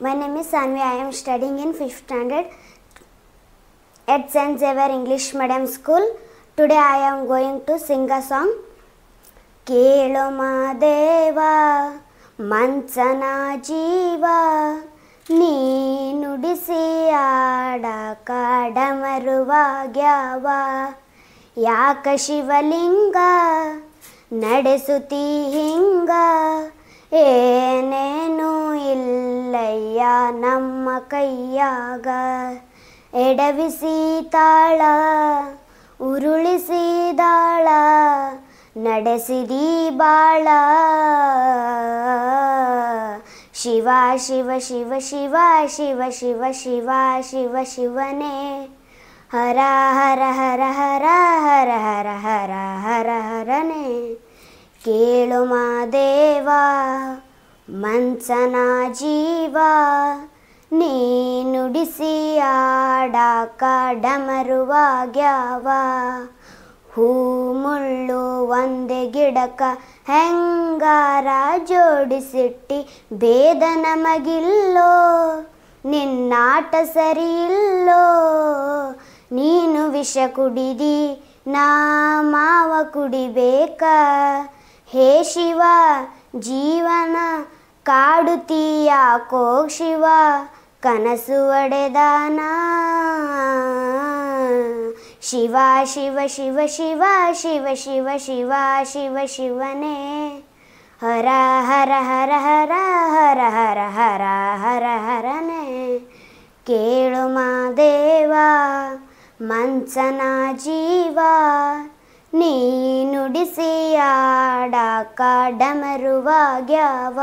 My name is Sanvi. I am studying in 5th standard at St. Xavier English Medium School. Today I am going to sing a song. ಕೇಳು ಮಾದೇವ ಮಂಚನ ಜೀವ ನೀ ನುಡಿಸಿ ಆಡ ಕಾಡಮರುವಾಗ್ಯಾವ ಯಾಕ ಶಿವಲಿಂಗ ನಡೆಸುತ್ತಿ ಹಿಂಗ ಏನೇನು ಇಲ್ಲಯ್ಯ ನಮ್ಮ ಕೈಯಾಗ ಎಡವಿಸಿ ತಾಳ ಉರುಳಿಸಿದಾಳ ನಡೆಸಿದಿ ಬಾಳ ಶಿವ ಶಿವ ಶಿವ ಶಿವ ಶಿವ ಶಿವ ಶಿವ ಶಿವ ಶಿವನೇ ಹರ ಹರ ಹರ ಹರ ಹರ ಹರ ಹರ ಹರ ಹರನೇ ಕೇಳು ಮಾದೇವ ಮಂಚನ ಜೀವ ನೀ ನುಡಿಸಿ ಆಡಾಕ ಡಮರುವಾಗ್ಯಾವ ಹೂ ಮುಳ್ಳು ಒಂದೇ ಗಿಡಕ ಹೆಂಗಾರ ಜೋಡಿಸಿಟ್ಟಿ ಭೇದ ನಮಗಿಲ್ಲೋ ನಿನ್ನಾಟ ಸರಿಯಿಲ್ಲೋ ನೀನು ವಿಷ ಕುಡಿದಿ ನಾ ಮಾವ ಕುಡಿಬೇಕ ಹೇ ಶಿವ ಜೀವನ ಕಾಡುತ್ತೀಯಾಕೋ ಶಿವ ಕನಸು ಒಡೆದಾನ ಶಿವ ಶಿವ ಶಿವ ಶಿವ ಶಿವ ಶಿವ ಶಿವ ಶಿವ ಶಿವನೇ ಹರ ಹರ ಹರ ಹರ ಹರ ಹರ ಹರ ಹರ ಹರನೇ ಕೇಳು ಮಾದೇವ ಮಂಚನ ಜೀವ ನೀ ನುಡಿಸಿ ಆಡಾಕ ಡಮರುವಾಗ್ಯಾವ